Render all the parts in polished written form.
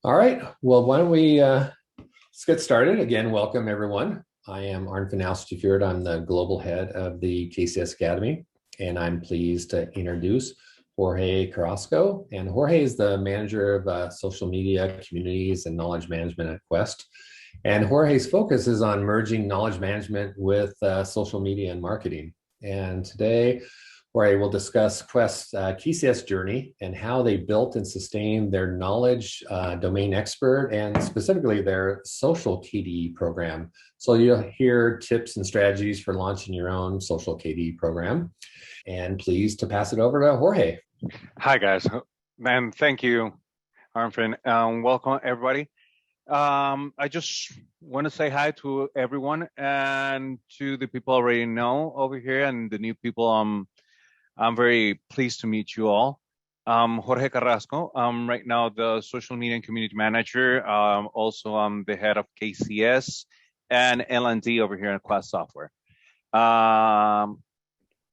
All right. Well, why don't we let's get started. Again, welcome everyone. I am Arn Finaus. I'm the global head of the KCS Academy, and I'm pleased to introduce Jorge Carrasco. And Jorge is the manager of social media, communities, and knowledge management at Quest. And Jorge's focus is on merging knowledge management with social media and marketing. And today, where I will discuss Quest's KCS journey and how they built and sustained their knowledge domain expert and specifically their social KDE program. So you'll hear tips and strategies for launching your own social KDE program. And pleased to pass it over to Jorge. Hi, guys. And thank you, Arnfin. Welcome, everybody. I just want to say hi to everyone and to the people I already know over here and the new people. I'm very pleased to meet you all. Jorge Carrasco. I'm right now the social media and community manager. Also, I'm the head of KCS and L&D over here at Quest Software.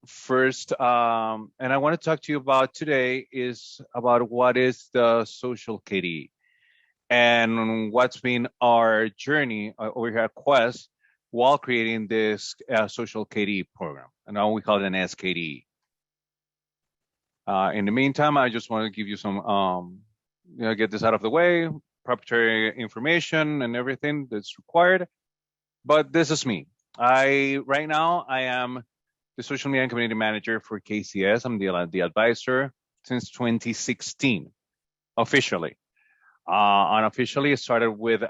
First, and I want to talk to you about today is about what is the social KDE and what's been our journey over here at Quest while creating this social KDE program. And now we call it an SKDE. In the meantime, I just want to give you some, get this out of the way, proprietary information and everything that's required. But this is me. Right now, I am the social media and community manager for KCS. I'm the advisor since 2016, officially. Unofficially, it started with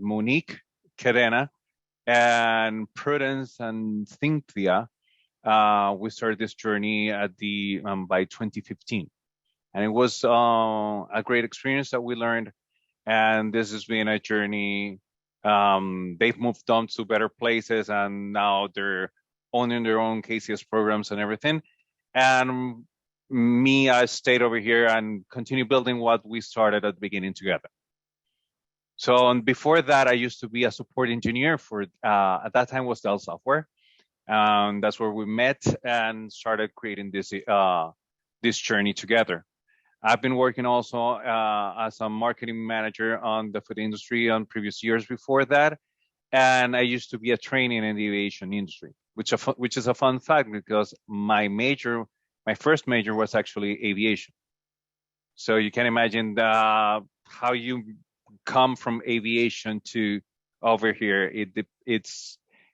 Monique, Cadena, and Prudence and Cynthia. We started this journey at by 2015, and it was a great experience that we learned. And this has been a journey. They've moved on to better places, and now they're owning their own KCS programs and everything. And me, I stayed over here and continue building what we started at the beginning together. So and before that, I used to be a support engineer for at that time was Dell Software. That's where we met and started creating this journey together. I've been working also as a marketing manager on the food industry on previous years before that, and I used to be a trainee in the aviation industry, which is a fun fact because my first major was actually aviation. So you can imagine how you come from aviation to over here.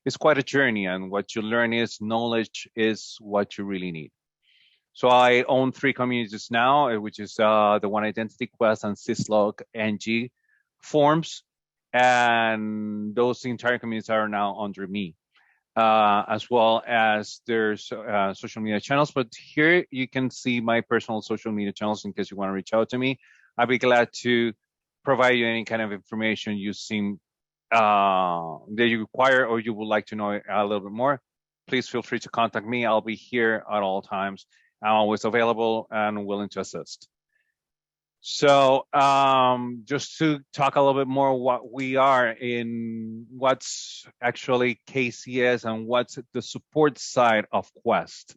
It's quite a journey, and what you learn is knowledge is what you really need. So I own 3 communities now, which is the One Identity Quest and Syslog NG forms, and those entire communities are now under me, as well as there's social media channels. But here you can see my personal social media channels in case you want to reach out to me. I'd be glad to provide you any kind of information you seem that you require or you would like to know a little bit more. Please feel free to contact me. I'll be here at all times. I'm always available and willing to assist. So just to talk a little bit more what we are in, what's actually KCS and what's the support side of Quest.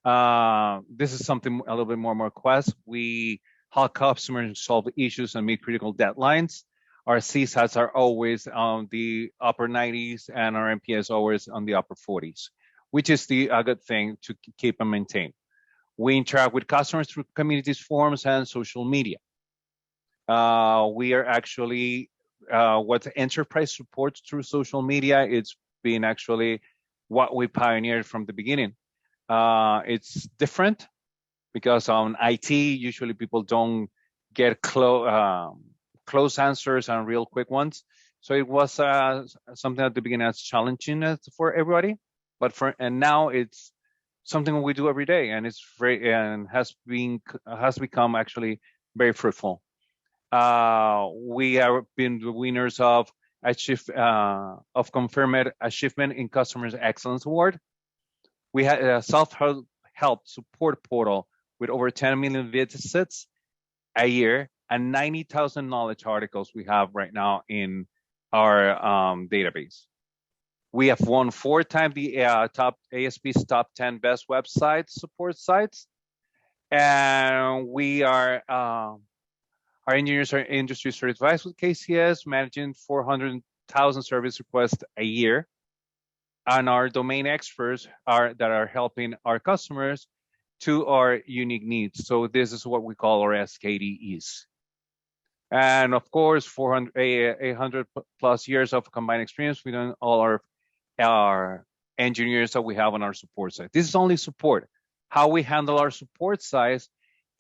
This is something a little bit more Quest. We help customers solve issues and meet critical deadlines. Our CSATs are always on the upper 90s and our NPS always on the upper 40s, which is a good thing to keep and maintain. We interact with customers through communities, forums, and social media. We are actually what enterprise supports through social media. It's been actually what we pioneered from the beginning. It's different because on IT, usually people don't get close answers and real quick ones. So it was something at the beginning that's challenging for everybody, and now it's something we do every day, and it's very and has become actually very fruitful. We have been the winners of confirmed achievement in Customers Excellence Award. We had a self-help support portal with over 10 million visits a year and 90,000 knowledge articles we have right now in our database. We have won 4 times the top ASP's top 10 best website support sites, and we are Our engineers are industry certified with KCS, managing 400,000 service requests a year. And our domain experts that are helping our customers to our unique needs. So this is what we call our SKDEs. And of course, 800 plus years of combined experience within all our engineers that we have on our support side. This is only support. How we handle our support side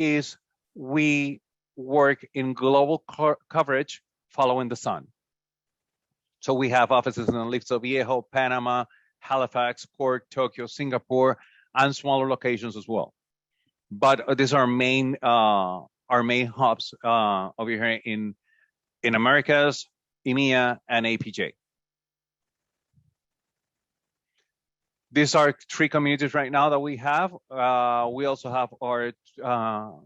is we work in global coverage following the sun. So we have offices in Aliso Viejo, Panama, Halifax, Cork, Tokyo, Singapore, and smaller locations as well. But these are our main hubs over here in Americas, EMEA, and APJ. These are 3 communities right now that we have. We also have our,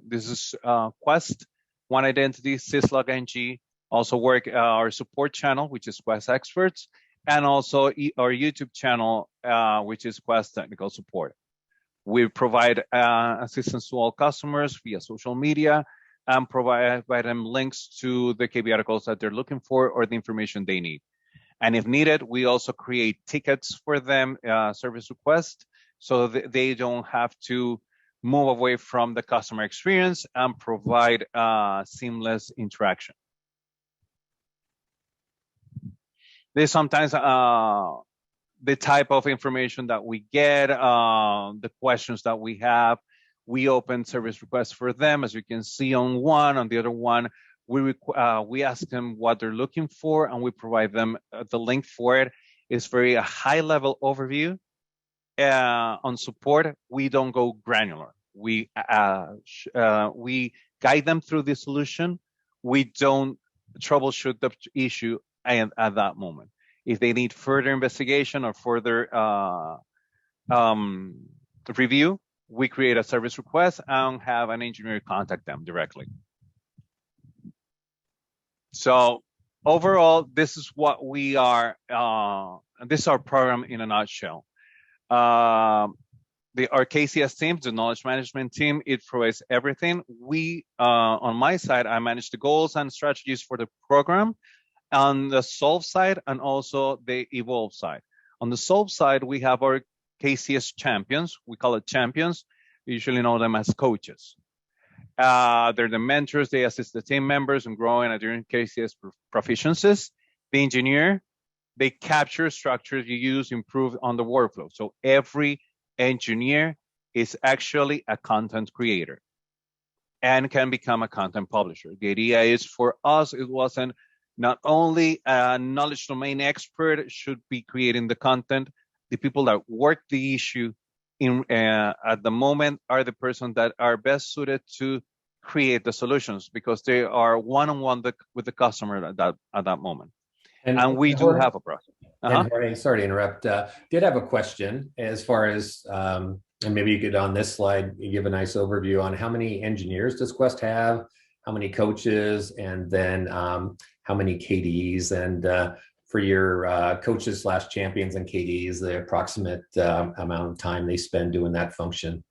this is Quest, One Identity, Syslog NG, also work our support channel, which is Quest Experts, and also our YouTube channel, which is Quest Technical Support. We provide assistance to all customers via social media and provide them links to the KB articles that they're looking for or the information they need. And if needed, we also create tickets for them, service requests, so that they don't have to move away from the customer experience and provide seamless interaction. There's sometimes the type of information that we get, the questions that we have. We open service requests for them, as you can see on one. On the other one, we ask them what they're looking for, and we provide them the link for it. It's very a high-level overview. On support, we don't go granular. We guide them through the solution. We don't troubleshoot the issue at that moment. If they need further investigation or further review, we create a service request and have an engineer contact them directly. So overall, this is what we are. This is our program in a nutshell. Our KCS team, the knowledge management team, it provides everything. We, on my side, I manage the goals and strategies for the program. On the solve side and also the evolve side. On the solve side, we have our KCS champions. We call it champions. We usually know them as coaches. They're the mentors. They assist the team members in growing and adhering KCS proficiencies. The engineer, they capture structures you use, improve on the workflow. So every engineer is actually a content creator and can become a content publisher. The idea is for us, it wasn't not only a knowledge domain expert should be creating the content, the people that work the issue at the moment are the persons that are best suited to create the solutions because they are one-on-one with the customer at that moment. And we do have a process. And Jorge, sorry to interrupt, did have a question as far as, and maybe you could on this slide, you give a nice overview on how many engineers does Quest have, how many coaches, and then how many KDEs, and for your coaches / champions and KDEs, the approximate amount of time they spend doing that function.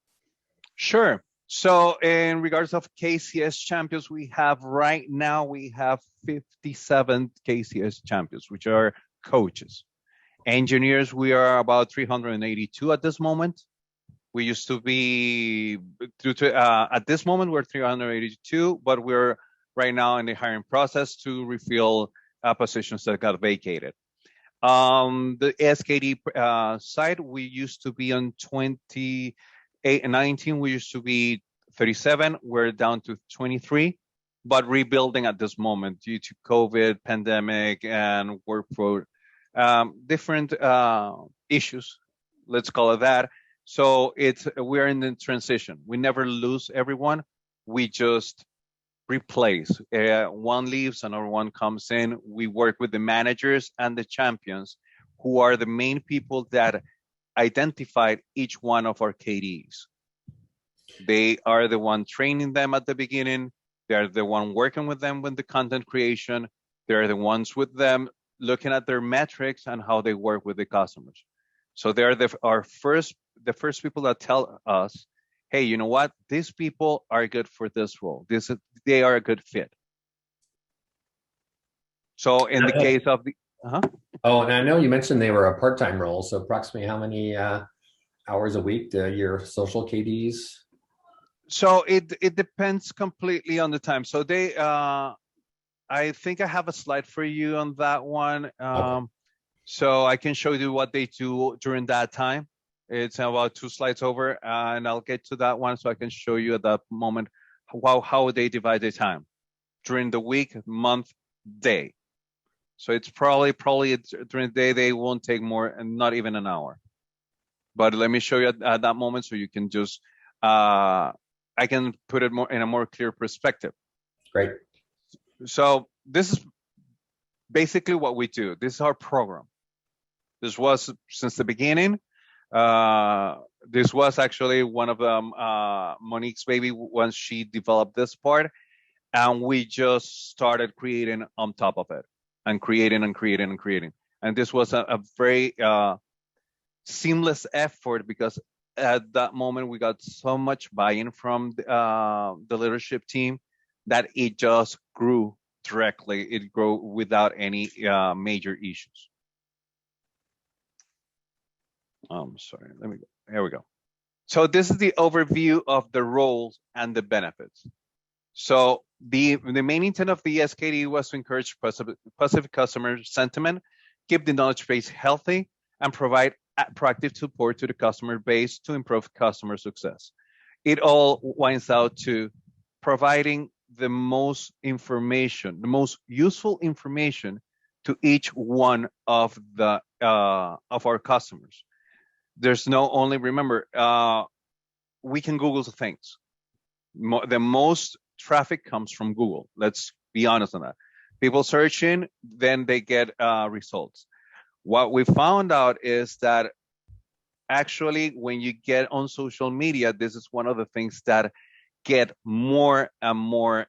Sure. So in regards of KCS champions, we have 57 KCS champions, which are coaches. Engineers, we are about 382 at this moment. We used to be, at this moment, we're 382, but we're right now in the hiring process to refill positions that got vacated. The SKD side, we used to be on 28 and 19. We used to be 37. We're down to 23, but rebuilding at this moment due to COVID, pandemic, and workforce, different issues. Let's call it that. So we're in the transition. We never lose everyone. We just replace. One leaves, another one comes in. We work with the managers and the champions, who are the main people that identified each one of our KDEs. They are the one training them at the beginning. They're the one working with them with the content creation. They're the ones with them looking at their metrics and how they work with the customers. So they're the first people that tell us, hey, you know what? These people are good for this role. They are a good fit. So in the case of the, Oh, and I know you mentioned they were a part-time role. So approximately how many hours a week do your social KDs? so it depends completely on the time. So they, I think I have a slide for you on that one. Okay. So I can show you what they do during that time. It's about 2 slides over, and I'll get to that one so I can show you at that moment how they divide their time during the week, month, day. So it's probably during the day they won't take more, and not even an hour. But let me show you at that moment so you can just I can put it more in a more clear perspective. Great. So this is basically what we do. This is our program. This was since the beginning. This was actually one of Monique's baby once she developed this part, and we just started creating on top of it, and creating and creating and creating. And this was a very seamless effort, because at that moment we got so much buy-in from the leadership team that it just grew directly. It grew without any major issues. Sorry, let me go. Here we go. So this is the overview of the roles and the benefits. So the main intent of the SKDE was to encourage positive customer sentiment, keep the knowledge base healthy, and provide proactive support to the customer base to improve customer success. It all winds out to providing the most information, the most useful information to each one of the of our customers. There's no only, remember, we can Google things. The most traffic comes from Google. Let's be honest on that. People searching, then they get results. What we found out is that actually when you get on social media, this is one of the things that get more and more,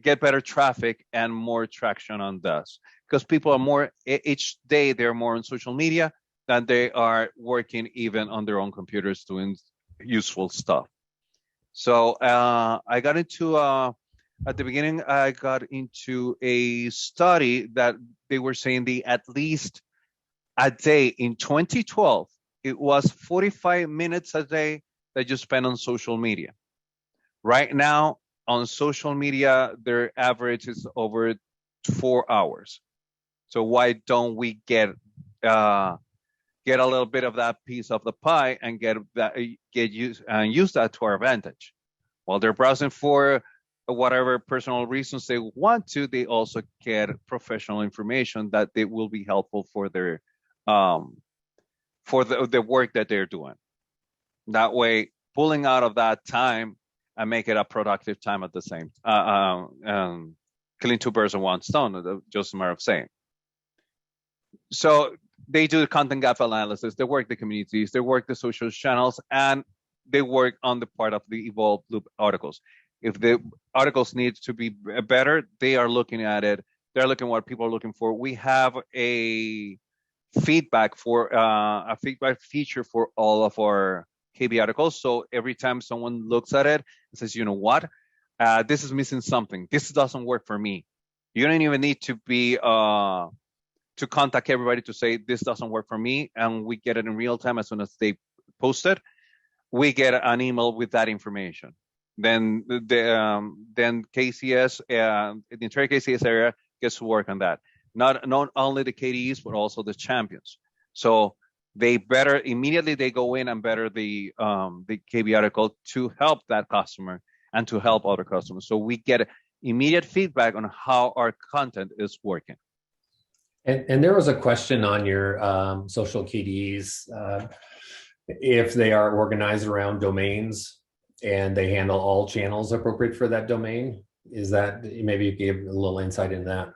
get better traffic and more traction on this. Because people are more, each day they're more on social media than they are working even on their own computers doing useful stuff. So I got into, at the beginning, I got into a study that they were saying at least a day in 2012, it was 45 minutes a day that you spend on social media. Right now, on social media, their average is over 4 hours. So why don't we get a little bit of that piece of the pie and use that to our advantage? While they're browsing for whatever personal reasons they want to, they also get professional information that they will be helpful for their for the work that they're doing. That way, pulling out of that time and make it a productive time at the same killing two birds with one stone, just a matter of saying. So they do the content gap analysis, they work the communities, they work the social channels, and they work on the part of the evolved loop articles. If the articles need to be better, they are looking at it. They're looking at what people are looking for. We have a feedback feature for all of our KB articles. So every time someone looks at it and says, you know what, this is missing something. This doesn't work for me. You don't even need to be to contact everybody to say this doesn't work for me, and we get it in real time as soon as they post it. We get an email with that information. Then KCS, the entire KCS area gets to work on that. Not only the KDEs, but also the champions. So they immediately they go in and better the KB article to help that customer and to help other customers. So we get immediate feedback on how our content is working. And there was a question on your social KDEs, if they are organized around domains and they handle all channels appropriate for that domain. Is that, maybe you give a little insight in that?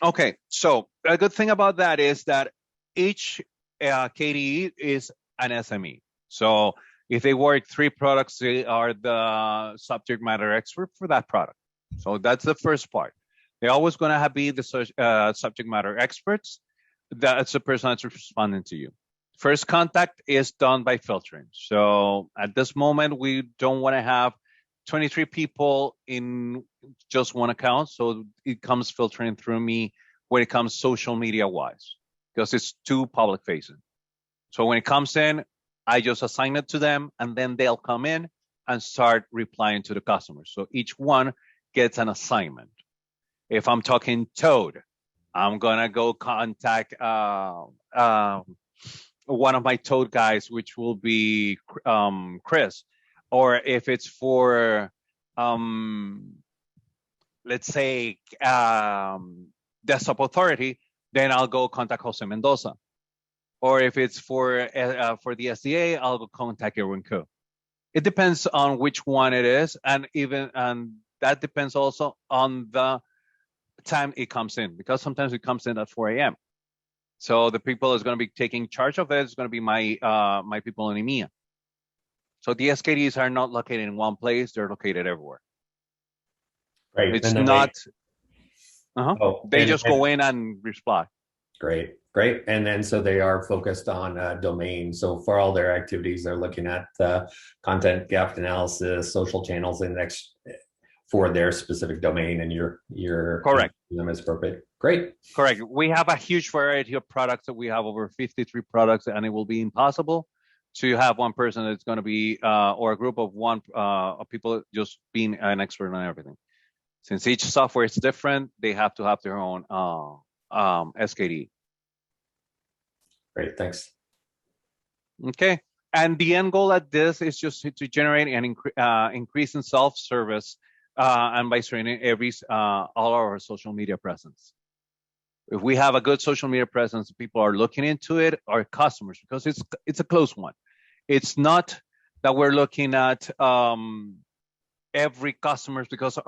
Okay, so a good thing about that is that each KDE is an SME. So if they work 3 products, they are the subject matter expert for that product. So that's the first part. They're always going to be the subject matter experts. That's the person that's responding to you. First contact is done by filtering. So at this moment, we don't want to have 23 people in just one account. So it comes filtering through me when it comes social media wise, because it's too public facing. So when it comes in, I just assign it to them, and then they'll come in and start replying to the customers. So each one gets an assignment. If I'm talking Toad, I'm gonna go contact one of my Toad guys, which will be Chris. Or if it's for, let's say, Desktop Authority, then I'll go contact Jose Mendoza. Or if it's for the SDA, I'll go contact Erwin Ko. It depends on which one it is, and that depends also on the time it comes in, because sometimes it comes in at 4 a.m. So the people that's going to be taking charge of it is going to be my people in EMEA. So the SKDEs are not located in one place; they're located everywhere. Great. It's not. They just go in and reply. Great. And then so they are focused on domain. So for all their activities, they're looking at content gap analysis, social channels index for their specific domain, and you're correct. Them as appropriate. Great. Correct. We have a huge variety of products. That we have over 53 products, and it will be impossible to have one person that's going to be or a group of of people just being an expert on everything. Since each software is different, they have to have their own SKD. Great, thanks. Okay, and the end goal at this is just to generate an increase in self-service and by training all our social media presence. If we have a good social media presence, people are looking into it, our customers, because it's a close one. It's not that we're looking at every customer because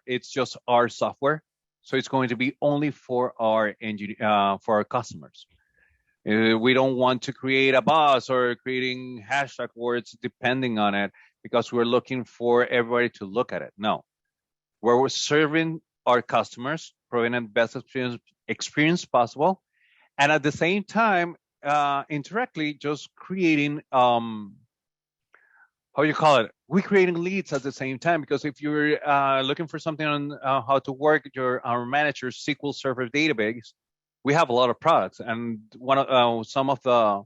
it's just our software. So it's going to be only for our customers. We don't want to create a buzz or creating hashtag words depending on it, because we're looking for everybody to look at it. No, we're serving our customers, providing the best experience possible, and at the same time, indirectly, just creating we're creating leads at the same time, because if you're looking for something on how to work our manager's SQL Server database, we have a lot of products, and some of the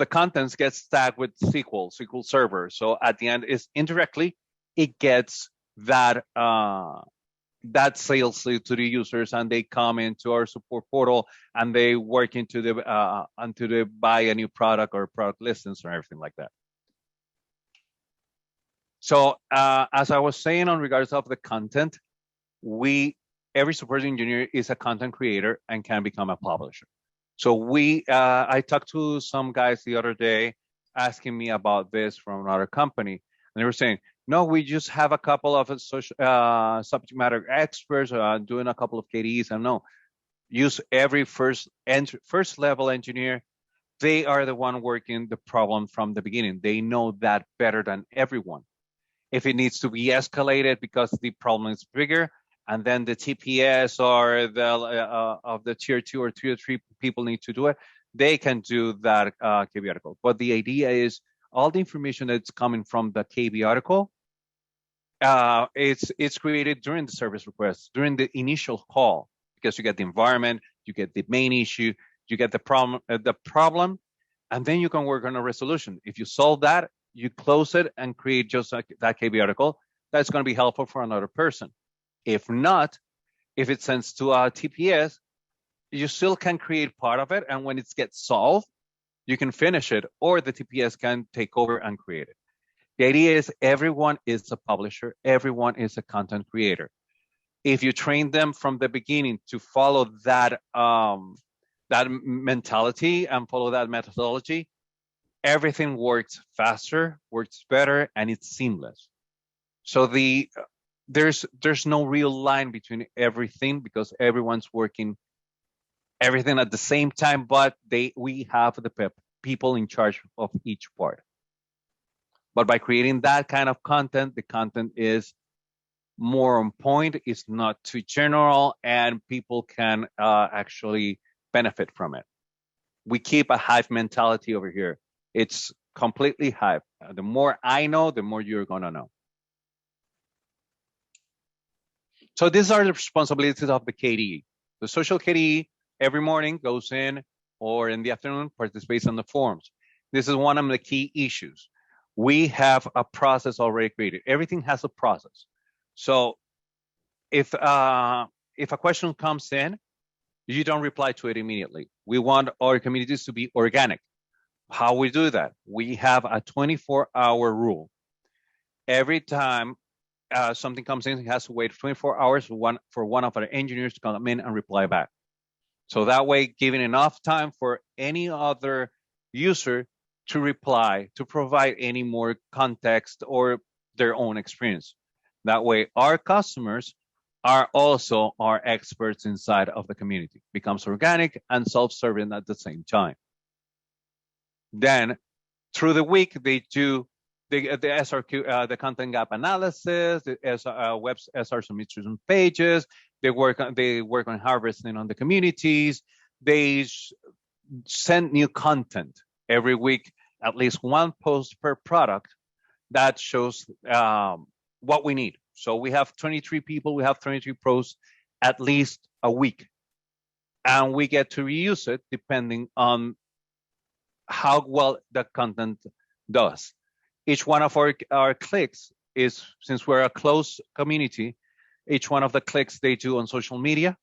contents get stacked with SQL Server. So at the end, is indirectly it gets that sales lead to the users, and they come into our support portal and they work into the buy a new product or product listings or everything like that. So as I was saying on regards of the content, every support engineer is a content creator and can become a publisher. So I talked to some guys the other day asking me about this from another company, and they were saying, no, we just have a couple of subject matter experts doing a couple of KDEs. And no, use every first level engineer. They are the one working the problem from the beginning. They know that better than everyone. If it needs to be escalated because the problem is bigger, and then the TPS or of the tier 2 or tier 3 people need to do it, they can do that KB article. But the idea is all the information that's coming from the KB article, it's created during the service request, during the initial call, because you get the environment, you get the main issue, you get the problem, and then you can work on a resolution. If you solve that, you close it and create just that KB article. That's going to be helpful for another person. If not, if it sends to a TPS, you still can create part of it, and when it gets solved, you can finish it, or the TPS can take over and create it. The idea is everyone is a publisher, everyone is a content creator. If you train them from the beginning to follow that mentality and follow that methodology, everything works faster, works better, and it's seamless. So there's no real line between everything, because everyone's working everything at the same time, but we have the people in charge of each part. But by creating that kind of content, the content is more on point, it's not too general, and people can actually benefit from it. We keep a hive mentality over here. It's completely hive. The more I know, the more you're going to know. So these are the responsibilities of the KDE. The social KDE every morning goes in, or in the afternoon participates in the forums. This is one of the key issues. We have a process already created. Everything has a process. So if a question comes in, you don't reply to it immediately. We want our communities to be organic. How we do that? We have a 24-hour rule. Every time something comes in, it has to wait 24 hours for one of our engineers to come in and reply back. So that way, giving enough time for any other user to reply, to provide any more context or their own experience. That way, our customers are also our experts inside of the community. Becomes organic and self-serving at the same time. Then, through the week, they do the SRQ, the content gap analysis, the SR submission pages. They work on harvesting on the communities. They send new content every week, at least one post per product that shows what we need. So we have 23 people, we have 23 posts at least a week. And we get to reuse it depending on how well the content does. Each one of our clicks is, since we're a close community, each one of the clicks they do on social media,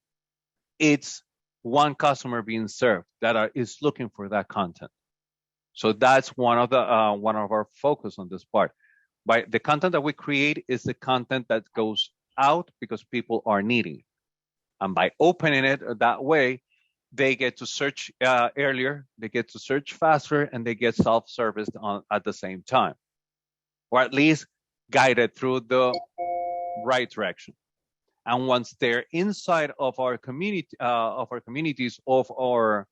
it's one customer being served that is looking for that content. So that's one of our focus on this part. By the content that we create is the content that goes out because people are needing it. And by opening it that way, they get to search earlier, they get to search faster, and they get self-serviced at the same time, or at least guided through the right direction. And once they're inside of our community, of our communities, of our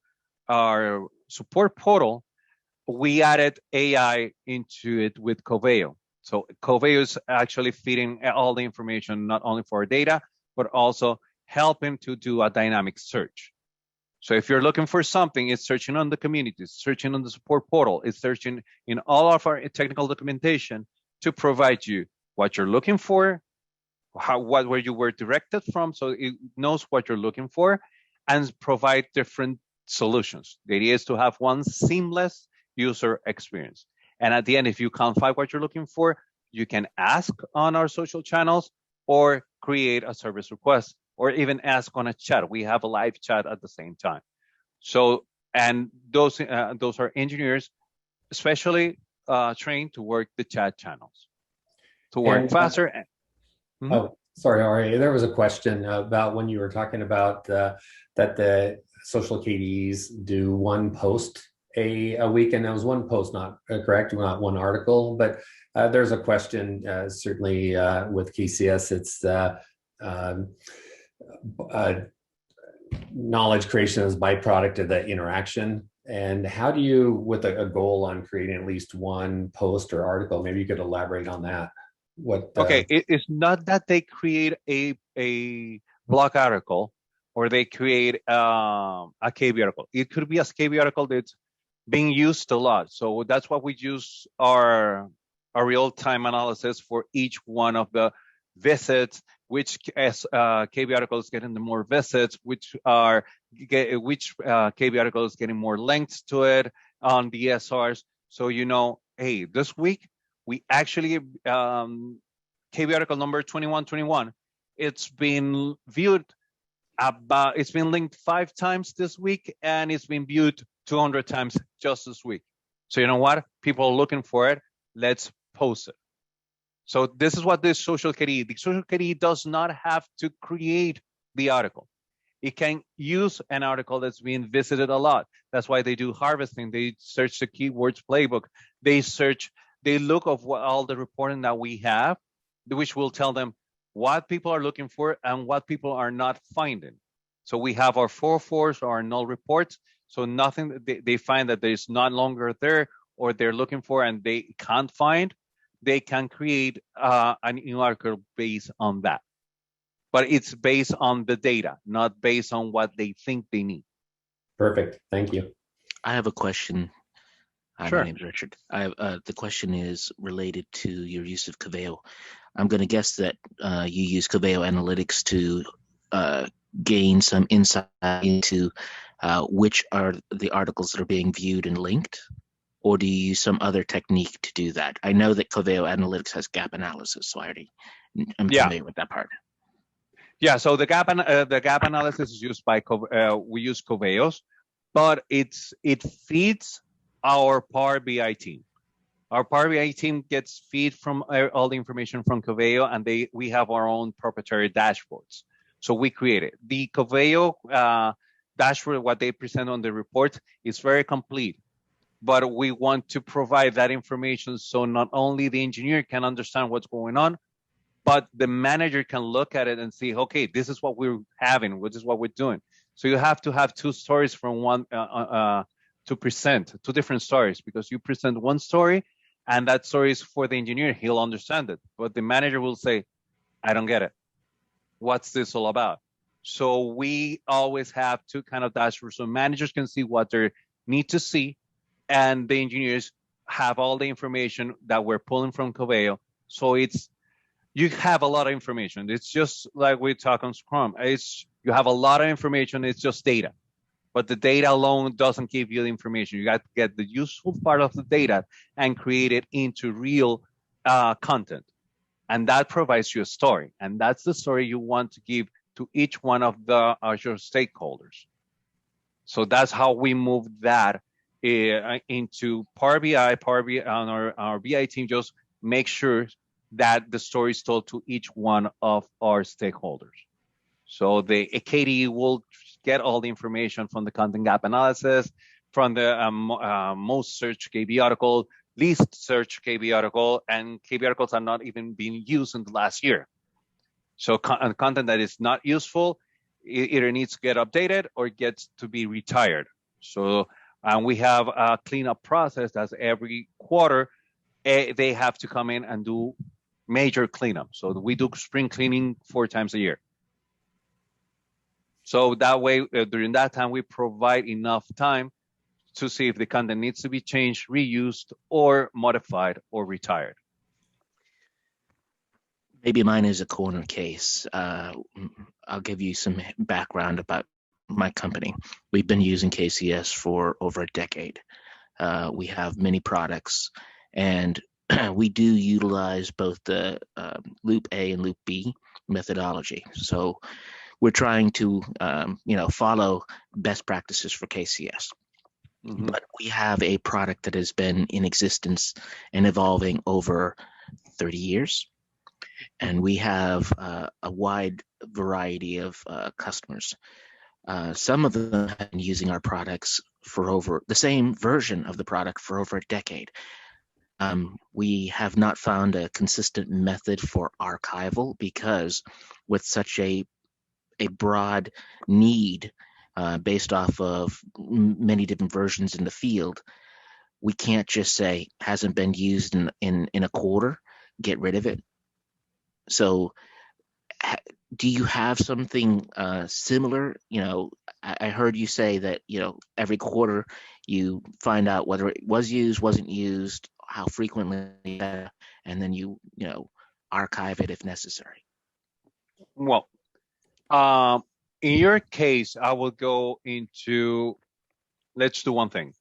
support portal, we added AI into it with Coveo. So Coveo is actually feeding all the information, not only for our data, but also helping to do a dynamic search. So if you're looking for something, it's searching on the communities, searching on the support portal, it's searching in all of our technical documentation to provide you what you're looking for, where you were directed from, so it knows what you're looking for, and provide different solutions. The idea is to have one seamless user experience. And at the end, if you can't find what you're looking for, you can ask on our social channels or create a service request, or even ask on a chat. We have a live chat at the same time. So, and those are engineers especially trained to work the chat channels, to work faster. Oh, sorry, Ari, there was a question about when you were talking about that the social KDEs do one post a week, and that was one post, not correct, not one article, but there's a question, certainly with KCS, it's knowledge creation as byproduct of the interaction. And how do you, with a goal on creating at least one post or article, maybe you could elaborate on that? Okay, it's not that they create a blog article or they create a KB article. It could be a KB article that's being used a lot. So that's what we use our real-time analysis for each one of the visits, which KB article is getting the more visits, which KB article is getting more links to it on the SRs. So you know, hey, this week we actually KB article number 2121. It's been viewed it's been linked 5 times this week, and it's been viewed 200 times just this week. So you know what? People are looking for it. Let's post it. So this is what this social KDE. The social KDE does not have to create the article. It can use an article that's being visited a lot. That's why they do harvesting. They search the keywords playbook. They look of all the reporting that we have, which will tell them what people are looking for and what people are not finding. So we have our 404s, our null reports. So nothing they find that there's not longer there or they're looking for and they can't find, they can create an new article based on that. But it's based on the data, not based on what they think they need. Perfect. Thank you. I have a question. Hi, Sure. my name is Richard. The question is related to your use of Coveo. I'm going to guess that you use Coveo Analytics to gain some insight into which are the articles that are being viewed and linked, or do you use some other technique to do that? I know that Coveo Analytics has gap analysis, so I'm Yeah. familiar with that part. Yeah. So the gap analysis is used by we use Coveos, but it feeds our Power BI team. Our Power BI team gets feed from all the information from Coveo, and we have our own proprietary dashboards. So we create it. The Coveo dashboard, what they present on the report, is very complete. But we want to provide that information so not only the engineer can understand what's going on, but the manager can look at it and see, okay, this is what we're having, this is what we're doing. So you have to have two stories from one to present, two different stories, because you present one story and that story is for the engineer, he'll understand it. But the manager will say, I don't get it. What's this all about? So we always have two kind of dashboards so managers can see what they need to see, and the engineers have all the information that we're pulling from Coveo. So you have a lot of information. It's just like we talk on Scrum. You have a lot of information. It's just data. But the data alone doesn't give you the information. You got to get the useful part of the data and create it into real content. And that provides you a story. And that's the story you want to give to each one of your stakeholders. So that's how we move that into Power BI. Power BI, our BI team just makes sure that the story is told to each one of our stakeholders. So the KDE will get all the information from the content gap analysis, from the most searched KB article, least searched KB article, and KB articles are not even being used in the last year. So content that is not useful either needs to get updated or gets to be retired. So we have a cleanup process that's every quarter. They have to come in and do major cleanup. So we do spring cleaning 4 times a year. So that way, during that time, we provide enough time to see if the content needs to be changed, reused, or modified, or retired. Maybe mine is a corner case. I'll give you some background about my company. We've been using KCS for over a decade. We have many products, and we do utilize both the Loop A and Loop B methodology. So we're trying to, follow best practices for KCS. Mm-hmm. But we have a product that has been in existence and evolving over 30 years. And we have a wide variety of customers. Some of them have been using our products for over the same version of the product for over a decade. We have not found a consistent method for archival because with such a broad need based off of many different versions in the field, we can't just say hasn't been used in a quarter, get rid of it. So do you have something similar? I heard you say that, every quarter you find out whether it was used, wasn't used, how frequently, and then you archive it if necessary. Well, in your case, I will go into, let's do one thing.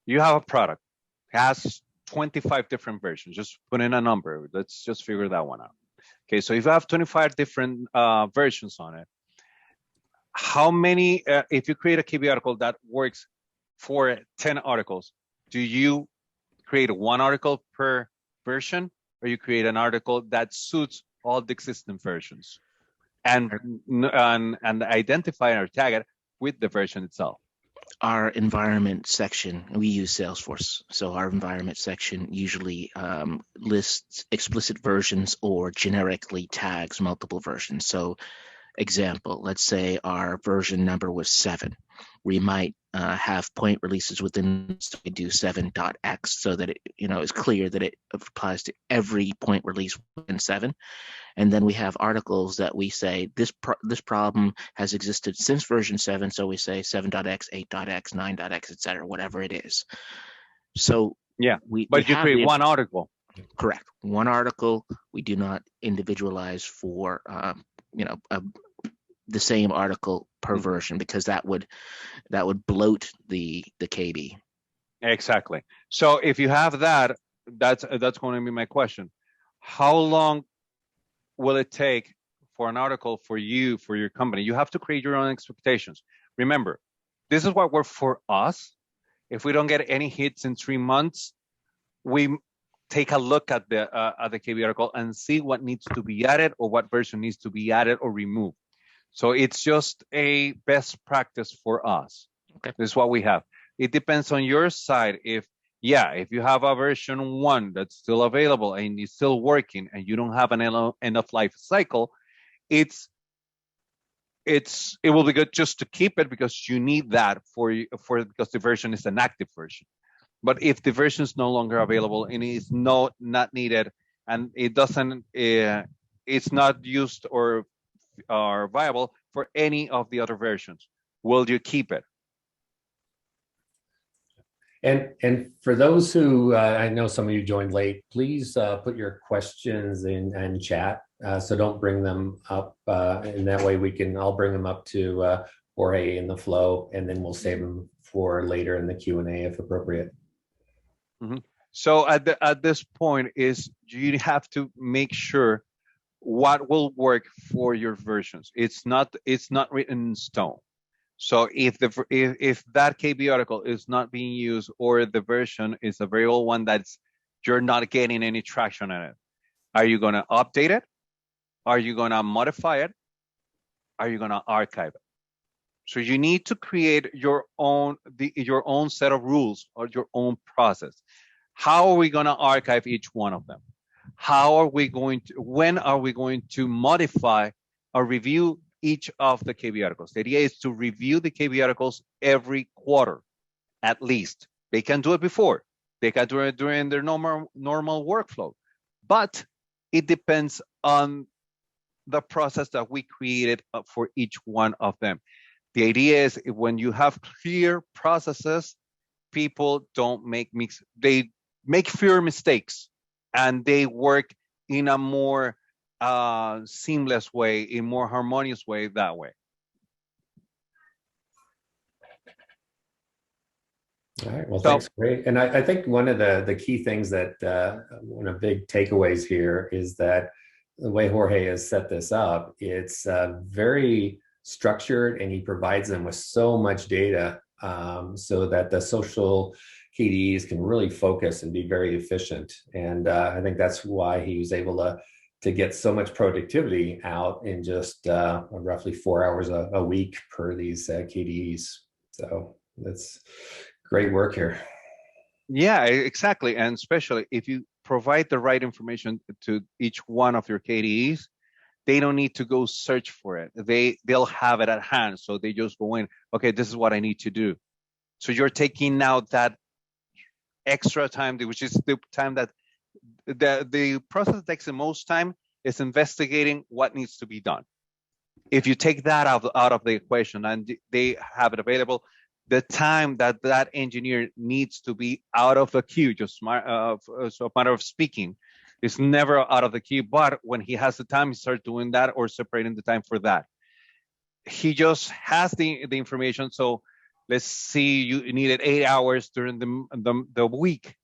You have a product, has 25 different versions. Just put in a number. Let's just figure that one out. Okay, so if you have 25 different versions on it, how many, if you create a KB article that works for 10 articles, do you create one article per version, or you create an article that suits all the existing versions and identify or tag it with the version itself? Our environment section, we use Salesforce. So our environment section usually lists explicit versions or generically tags multiple versions. So example, let's say our version number was 7. We might have point releases within, so we do 7.x so that it is clear that it applies to every point release within 7. And then we have articles that we say this problem has existed since version 7, so we say 7.x, 8.x, 9.x, etc., whatever it is. So Yeah, we but you have create one article. correct one article. We do not individualize for the same article per version, because that would bloat the KB. Exactly. So if you have that, that's going to be my question. How long will it take for an article for you, for your company? You have to create your own expectations. Remember, this is what worked for us. If we don't get any hits in 3 months, we take a look at the KB article and see what needs to be added or what version needs to be added or removed. So it's just a best practice for us. Okay. This is what we have. It depends on your side. If you have a version 1 that's still available and it's still working and you don't have an end of life cycle, it will be good just to keep it, because you need that because the version is an active version. But if the version is no longer available and is not needed, and it doesn't, it's not used or viable for any of the other versions, will you keep it? And for those who, I know some of you joined late, please put your questions in chat. So don't bring them up. And that way I'll bring them up to Jorge in the flow, and then we'll save them for later in the Q&A if appropriate. Mm-hmm. So at this point is you have to make sure what will work for your versions. It's not written in stone. So if that KB article is not being used, or the version is a very old one that's you're not getting any traction on it, are you going to update it? Are you going to modify it? Are you going to archive it? So you need to create your own set of rules or your own process. How are we going to archive each one of them? When are we going to modify or review each of the KB articles? The idea is to review the KB articles every quarter, at least. They can do it before. They can do it during their normal workflow. But it depends on the process that we created for each one of them. The idea is when you have clear processes, people don't they make fewer mistakes, and they work in a more seamless way, in more harmonious way that way. All right, well, thanks, great. And I think one of the key things that one of the big takeaways here is that the way Jorge has set this up, it's very structured, and he provides them with so much data so that the social KDEs can really focus and be very efficient. And I think that's why he was able to get so much productivity out in just roughly 4 hours a week per these KDEs. So that's great work here. Yeah, exactly. And especially if you provide the right information to each one of your KDEs, they don't need to go search for it. They'll have it at hand. So they just go in, okay, this is what I need to do. So you're taking out that extra time, which is the time that the process that takes the most time is investigating what needs to be done. If you take that out of the equation and they have it available, the time that engineer needs to be out of the queue, just so a matter of speaking, is never out of the queue. But when he has the time, he starts doing that or separating the time for that. He just has the information. So let's see, you needed 8 hours during the week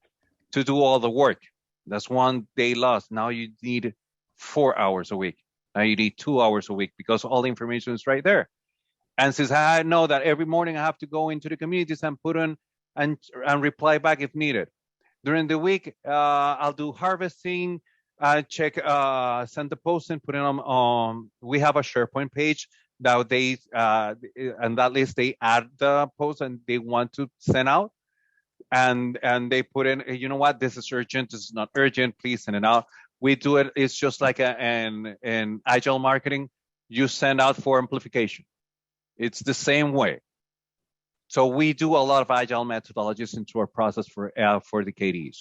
to do all the work. That's 1 day lost. Now you need 4 hours a week. Now you need 2 hours a week because all the information is right there. And since I know that every morning I have to go into the communities and put in and reply back if needed. During the week, I'll do harvesting, check, send the post and put it on. We have a SharePoint page that and that list, they add the post and they want to send out. And they put in, you know what, this is urgent, this is not urgent, please send it out. We do it, it's just like an agile marketing. You send out for amplification. It's the same way. So we do a lot of agile methodologies into our process for the KDEs.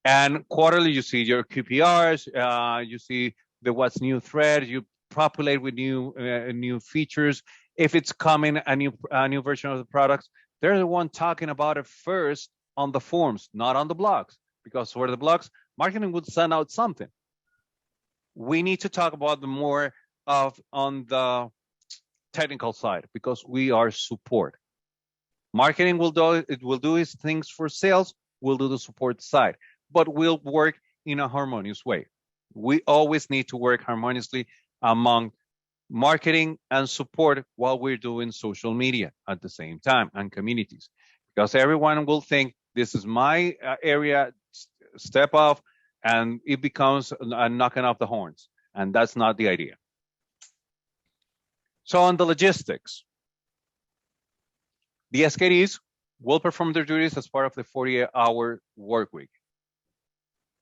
And quarterly, you see your QPRs, you see the what's new thread, you populate with new features. If it's coming a new version of the products, They're the one talking about it first on the forums, not on the blogs, because for the blogs, marketing would send out something. We need to talk about the more of on the technical side because we are support. Marketing will do its things for sales. We'll do the support side, but we'll work in a harmonious way. We always need to work harmoniously among marketing and support while we're doing social media at the same time and communities, because everyone will think this is my area, step off, and it becomes a knocking off the horns, and that's not the idea. So on the logistics, the SKDEs will perform their duties as part of the 48-hour work week.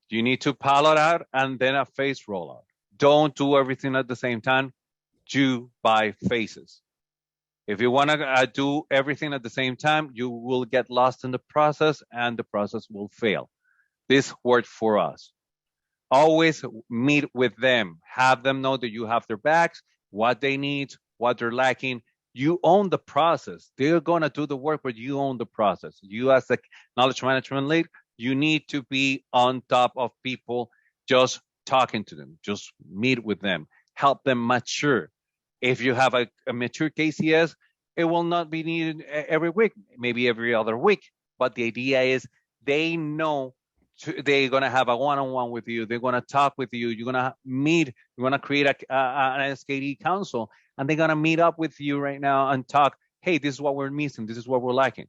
You need to pilot out and then a phase rollout. Don't do everything at the same time. Do by phases. If you want to do everything at the same time, you will get lost in the process and the process will fail. This worked for us. Always meet with them. Have them know that you have their backs, what they need, what they're lacking. You own the process. They're going to do the work, but you own the process. You as the knowledge management lead, you need to be on top of people, just talking to them, just meet with them, help them mature. If you have a mature KCS, it will not be needed every week, maybe every other week. But the idea is they know they're going to have a one-on-one with you. They're going to talk with you. You're going to meet. You're going to create an SKD council, and they're going to meet up with you right now and talk, hey, this is what we're missing. This is what we're lacking.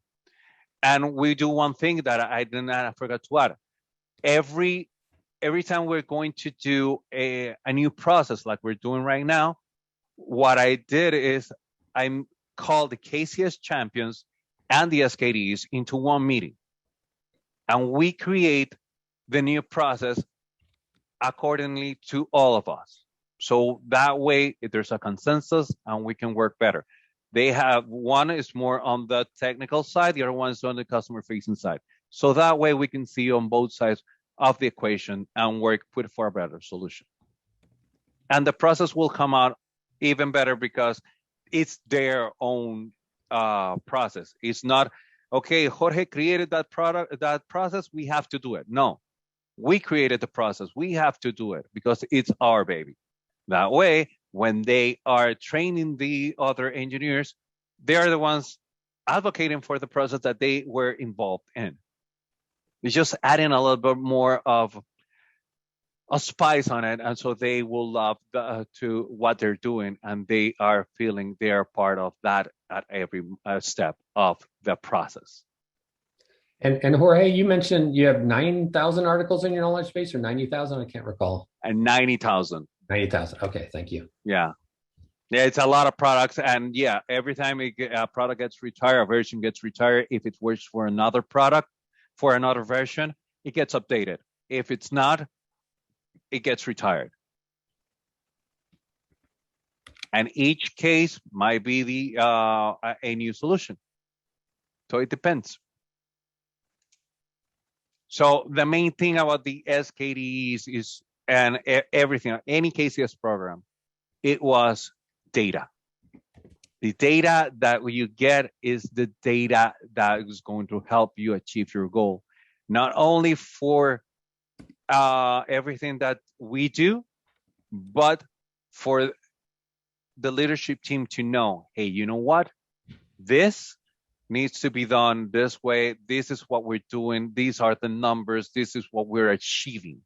And we do one thing that I forgot to add. Every time we're going to do a new process like we're doing right now, what I did is I called the KCS champions and the SKDs into one meeting. And we create the new process accordingly to all of us. So that way there's a consensus and we can work better. They have one is more on the technical side, the other one is on the customer facing side. So that way we can see on both sides of the equation and work for a better solution. And the process will come out even better because it's their own process. It's not, okay, Jorge created that process, we have to do it. No, we created the process. We have to do it because it's our baby. That way, when they are training the other engineers, they are the ones advocating for the process that they were involved in. It's just adding a little bit more of a spice on it, and so they will love to what they're doing, and they are feeling they are part of that at every step of the process. And Jorge, you mentioned you have 9,000 articles in your knowledge base, or 90,000? I can't recall. And 90,000. 90,000. Okay, thank you. Yeah, it's a lot of products, and yeah, every time a product gets retired, a version gets retired. If it works for another product, for another version, it gets updated. If it's not, it gets retired. And each case might be a new solution. So it depends. So the main thing about the SKDEs is, and everything, any KCS program, it was data. The data that you get is the data that is going to help you achieve your goal, not only for everything that we do, but for the leadership team to know, hey, you know what? This needs to be done this way. This is what we're doing. These are the numbers. This is what we're achieving.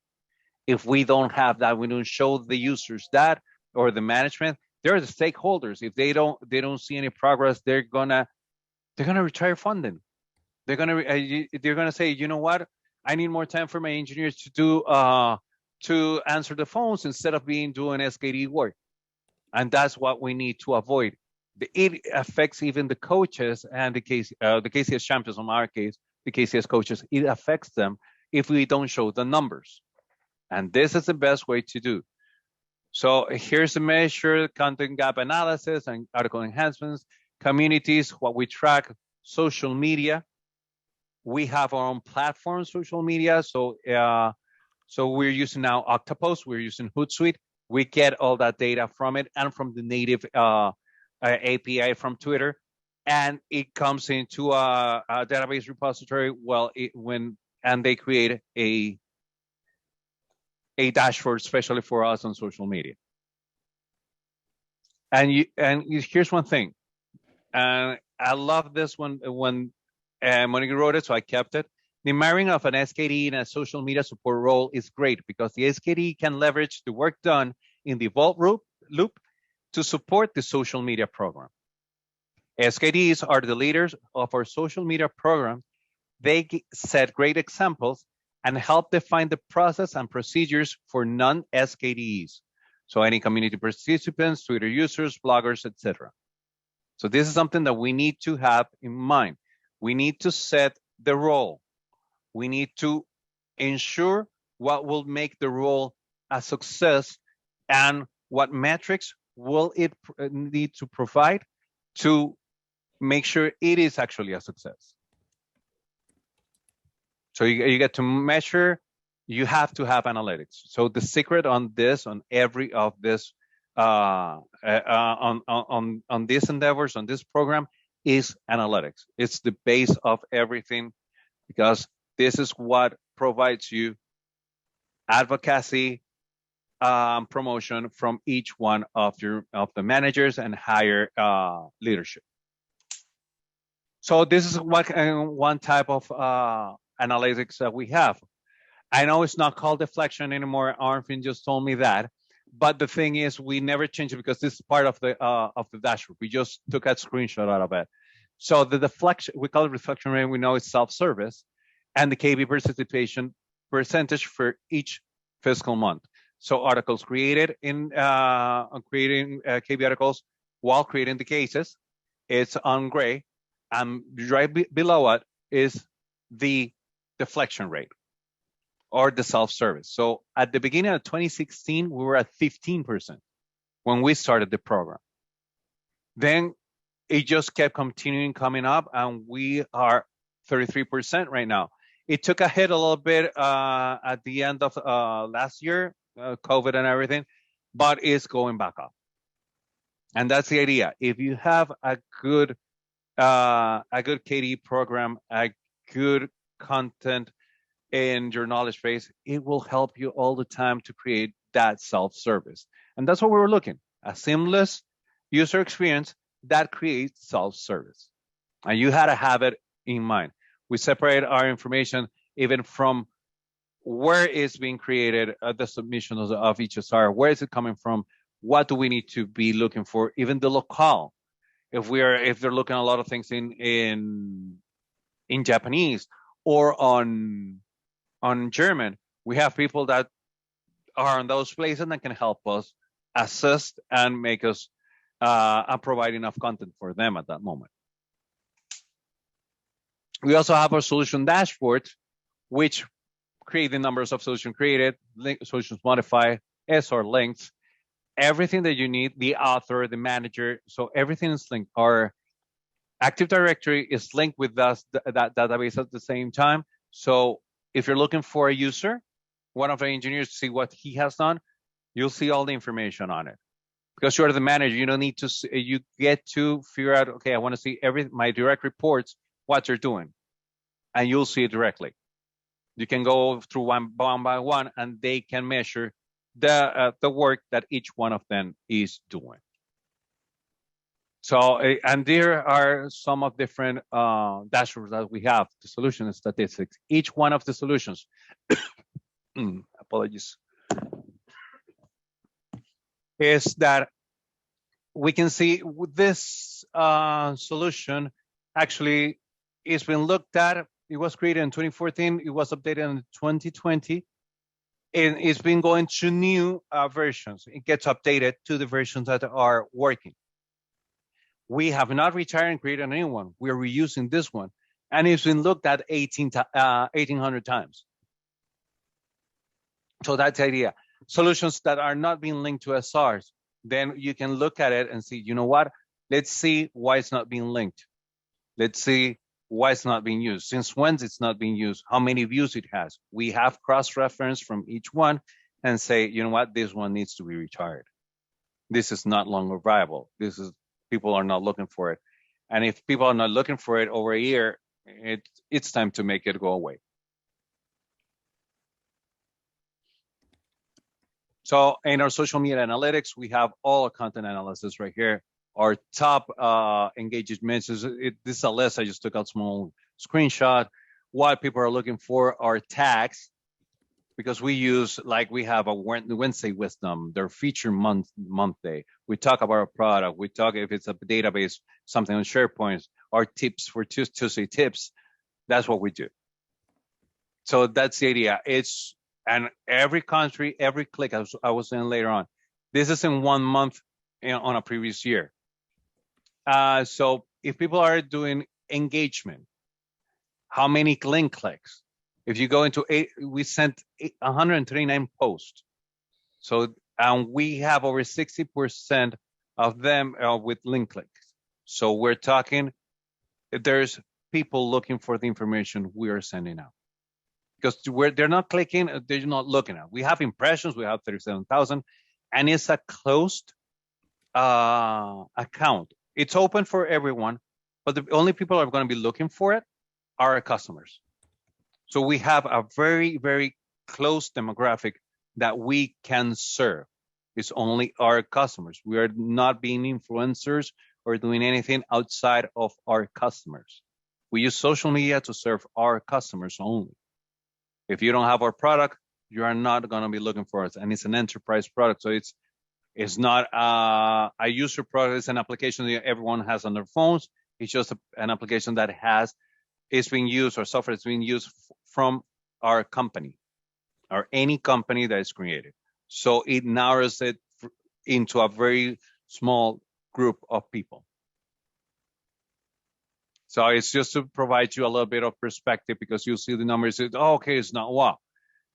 If we don't have that, we don't show the users that, or the management, they're the stakeholders. If they don't see any progress, they're gonna retire funding. They're gonna say, you know what? I need more time for my engineers to do to answer the phones instead of doing SKD work, and that's what we need to avoid. It affects even the coaches and the KCS champions. In our case, the KCS coaches, it affects them if we don't show the numbers, and this is the best way to do. So here's a measure: content gap analysis and article enhancements, communities, what we track, social media. We have our own platform, social media. So we're using now Octopus. We're using Hootsuite. We get all that data from it and from the native API from Twitter. and it comes into a database repository. Well, and they create a dashboard especially for us on social media. And here's one thing, and I love this one when Monica wrote it, so I kept it. The marrying of an SKDE and a social media support role is great because the SKDE can leverage the work done in the Vault loop to support the social media program. SKDEs are the leaders of our social media program. They set great examples and help define the process and procedures for non-SKDEs. So any community participants, Twitter users, bloggers, etc. So this is something that we need to have in mind. We need to set the role. We need to ensure what will make the role a success and what metrics will it need to provide to make sure it is actually a success. So you get to measure, you have to have analytics. So the secret on this, on every of this, on these endeavors, on this program, is analytics. It's the base of everything, because this is what provides you advocacy, promotion from each one of the managers and higher leadership. So this is one type of analytics that we have. I know it's not called deflection anymore. Arnfinn just told me that. But the thing is, we never change it because this is part of the dashboard. We just took a screenshot out of it. So the deflection, we call it reflection rate. We know it's self-service, and the KB participation percentage for each fiscal month. So articles created in creating KB articles while creating the cases, it's on gray, and right below it is the deflection rate or the self-service. So at the beginning of 2016, we were at 15% when we started the program. Then it just kept continuing coming up, and we are 33% right now. It took a hit a little bit at the end of last year, COVID and everything, but it's going back up. And that's the idea. If you have a good KDE program, a good content in your knowledge base, it will help you all the time to create that self-service. And that's what we were looking, a seamless user experience that creates self-service. And you had to have it in mind. We separate our information even from where it's being created, the submission of each SR, where is it coming from, what do we need to be looking for, even the locale. If they're looking at a lot of things in Japanese or on German, we have people that are in those places that can help us assist and make us and provide enough content for them at that moment. We also have our solution dashboard, which create the numbers of solutions created, solutions modified, SR links, everything that you need, the author, the manager. So everything is linked. Our Active Directory is linked with that database at the same time. So if you're looking for a user, one of the engineers to see what he has done, you'll see all the information on it. Because you're the manager, you don't need to. You get to figure out, okay, I want to see my direct reports, what they're doing, and you'll see it directly. You can go through one by one, and they can measure the work that each one of them is doing. So, and there are some of different dashboards that we have, the solution statistics. Each one of the solutions, apologies, is that we can see this solution actually it's been looked at. It was created in 2014. It was updated in 2020. And it's been going to new versions. It gets updated to the versions that are working. We have not retired and created a new one. We're reusing this one. And it's been looked at 1,800 times. So that's the idea. Solutions that are not being linked to SRs, then you can look at it and see, you know what? Let's see why it's not being linked. Let's see why it's not being used. Since when it's not being used? How many views it has? We have cross-reference from each one and say, you know what? This one needs to be retired. This is not longer viable. People are not looking for it. And if people are not looking for it over a year, it's time to make it go away. So in our social media analytics, we have all our content analysis right here. Our top engagements, this is a list. I just took out a small screenshot. What people are looking for are tags, because we use, like, we have a Wednesday Wisdom, their feature month day. We talk about our product. We talk if it's a database, something on SharePoint, our tips for Tuesday tips. That's what we do. So that's the idea. And every country, every click, I was saying later on, this is in 1 month on a previous year. So if people are doing engagement, how many link clicks? If you go into we sent 139 posts. So we have over 60% of them with link clicks. So we're talking, there's people looking for the information we are sending out. Because they're not clicking, they're not looking at. We have impressions, we have 37,000, and it's a closed account. It's open for everyone, but the only people who are going to be looking for it are our customers. So we have a very, very close demographic that we can serve. It's only our customers. We are not being influencers or doing anything outside of our customers. We use social media to serve our customers only. If you don't have our product, you are not going to be looking for us. And it's an enterprise product. So it's not a user product. It's an application that everyone has on their phones. It's just an application that is being used, or software is being used from our company or any company that is created. So it narrows it into a very small group of people. So it's just to provide you a little bit of perspective, because you see the numbers, okay, it's not wow.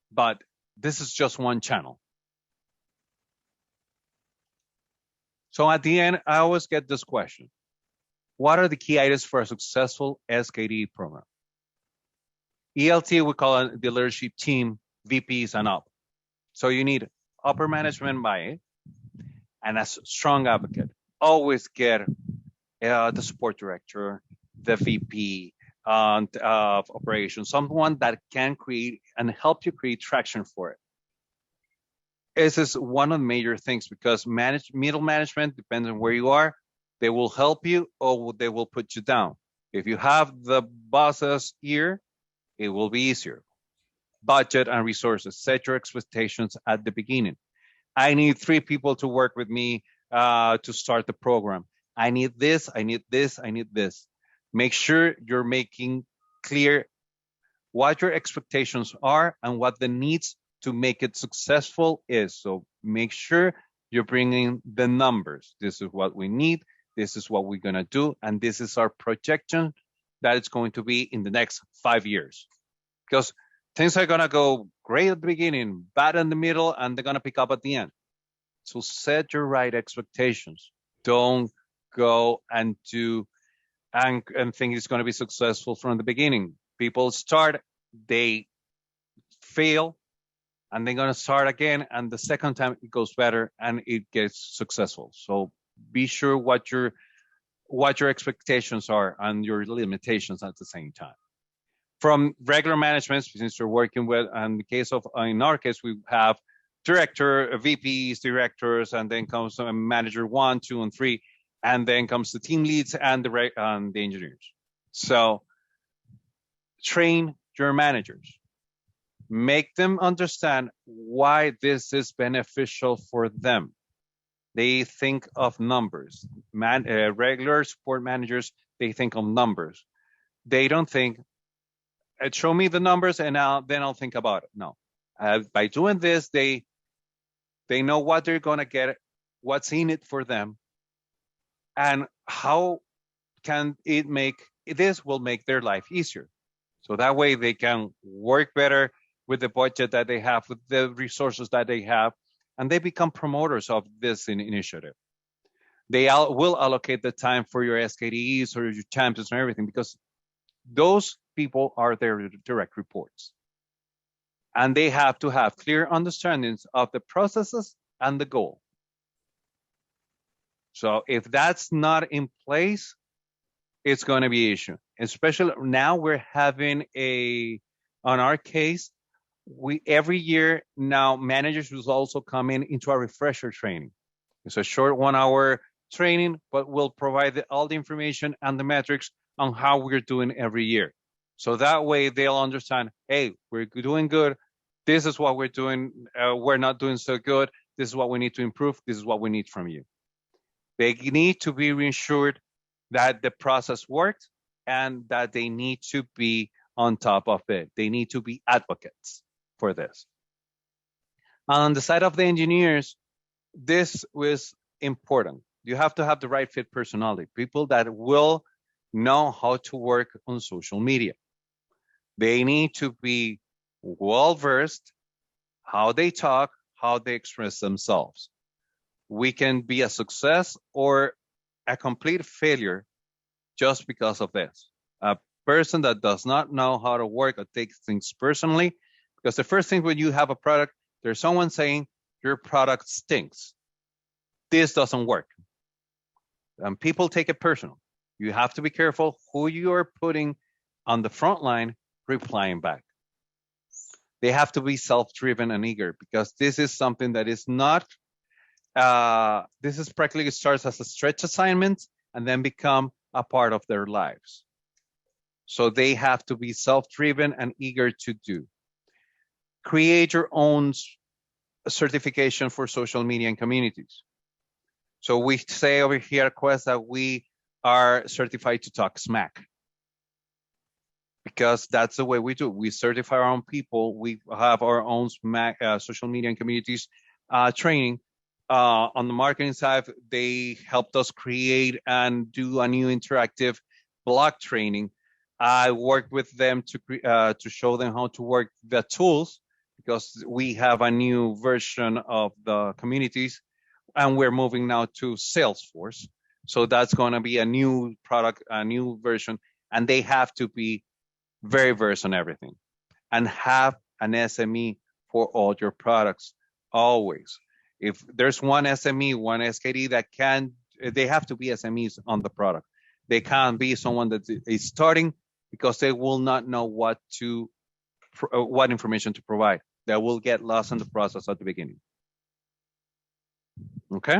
But this is just one channel. So at the end, I always get this question. What are the key items for a successful SKDE program? ELT, we call it the leadership team, VPs and up. So you need upper management buy-in and a strong advocate. Always get the support director, the VP of operations, someone that can create and help you create traction for it. This is one of the major things, because middle management, depends on where you are, they will help you or they will put you down. If you have the boss's ear, it will be easier. Budget and resources. Set your expectations at the beginning. I need 3 people to work with me to start the program. I need this, I need this, I need this. Make sure you're making clear what your expectations are and what the needs to make it successful is. So make sure you're bringing the numbers. This is what we need. This is what we're going to do. And this is our projection that it's going to be in the next 5 years. Because things are going to go great at the beginning, bad in the middle, and they're going to pick up at the end. So set your right expectations. Don't go and do and think it's going to be successful from the beginning. People start, they fail, and they're going to start again, and the second time it goes better and it gets successful. So be sure what your expectations are and your limitations at the same time. From regular management, since you're working with, and in our case, we have director, VPs, directors, and then comes manager 1, 2, and 3, and then comes the team leads and the engineers. So train your managers. Make them understand why this is beneficial for them. They think of numbers. Regular support managers, they think of numbers. They don't think, show me the numbers and then I'll think about it. No. By doing this, they know what they're going to get, what's in it for them, and how can this will make their life easier. So that way they can work better with the budget that they have, with the resources that they have, and they become promoters of this initiative. They will allocate the time for your SKDEs or your champions and everything, because those people are their direct reports. And they have to have clear understandings of the processes and the goal. So if that's not in place, it's going to be an issue. Especially now we're having on our case, every year now managers will also come into our refresher training. It's a short 1 hour training, but we'll provide all the information and the metrics on how we're doing every year. So that way they'll understand, hey, we're doing good. This is what we're doing. We're not doing so good. This is what we need to improve. This is what we need from you. They need to be reassured that the process worked and that they need to be on top of it. They need to be advocates for this. On the side of the engineers, this was important. You have to have the right fit personality, people that will know how to work on social media. They need to be well-versed, how they talk, how they express themselves. We can be a success or a complete failure just because of this. A person that does not know how to work or takes things personally, because the first thing when you have a product, there's someone saying your product stinks. This doesn't work. And people take it personal. You have to be careful who you are putting on the front line replying back. They have to be self-driven and eager, because this is something that is not, this is practically starts as a stretch assignment and then become a part of their lives. So they have to be self-driven and eager to do. Create your own certification for social media and communities. So we say over here at Quest that we are certified to talk smack, because that's the way we do. We certify our own people. We have our own social media and communities training. On the marketing side, they helped us create and do a new interactive blog training. I worked with them to show them how to work the tools, because we have a new version of the communities, and we're moving now to Salesforce. So that's going to be a new product, a new version, and they have to be very versed on everything and have an SME for all your products always. If there's one SME, one SKDE that they have to be SMEs on the product. They can't be someone that is starting, because they will not know what information to provide. They will get lost in the process at the beginning. Okay?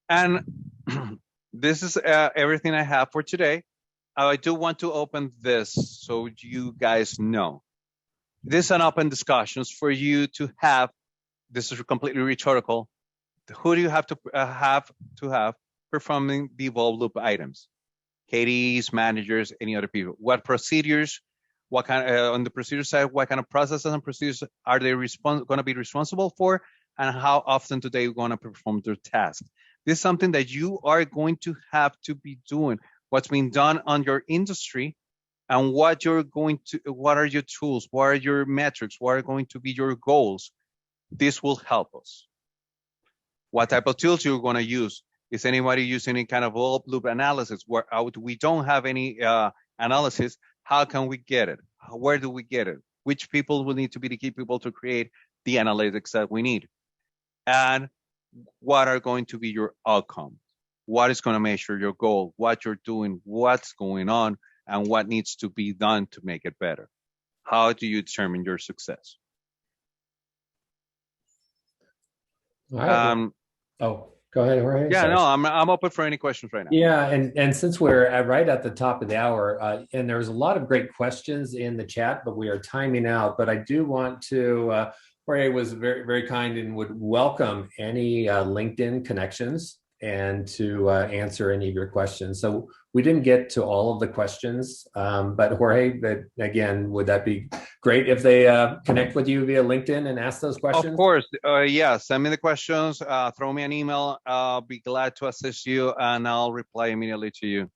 And this is everything I have for today. I do want to open this so you guys know. This is an open discussions for you to have. This is completely rhetorical. Who do you have to performing the evolve loop items? KDEs, managers, any other people. What procedures? What kind on the procedure side? What kind of processes and procedures are they going to be responsible for? And how often do they going to perform their tasks? This is something that you are going to have to be doing. What's being done on your industry, and what are your tools? What are your metrics? What are going to be your goals? This will help us. What type of tools you're going to use? Is anybody using any kind of loop analysis? Where we don't have any analysis, how can we get it? Where do we get it? Which people will need to be the key people to create the analytics that we need? And what are going to be your outcomes? What is going to measure your goal? What you're doing, what's going on, and what needs to be done to make it better? How do you determine your success? All right. Go ahead, Jorge. Yeah, Sorry. no, I'm open for any questions right now. Yeah, and since we're right at the top of the hour, and there's a lot of great questions in the chat, but we are timing out. But I do want to, Jorge was very, very kind and would welcome any LinkedIn connections and to answer any of your questions. So we didn't get to all of the questions, but Jorge, again, would that be great if they connect with you via LinkedIn and ask those questions? Of course, yeah, send me the questions, throw me an email, I'll be glad to assist you, and I'll reply immediately to you.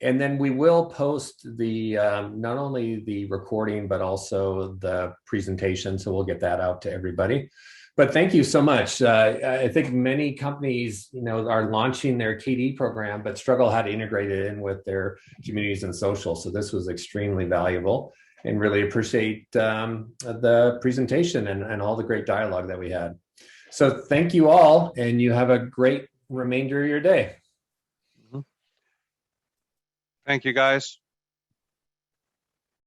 And then we will post the not only the recording, but also the presentation, so we'll get that out to everybody. But thank you so much. I think many companies, are launching their KDE program, but struggle how to integrate it in with their communities and social. So this was extremely valuable, and really appreciate the presentation and all the great dialogue that we had. So thank you all, and you have a great remainder of your day. Thank you, guys.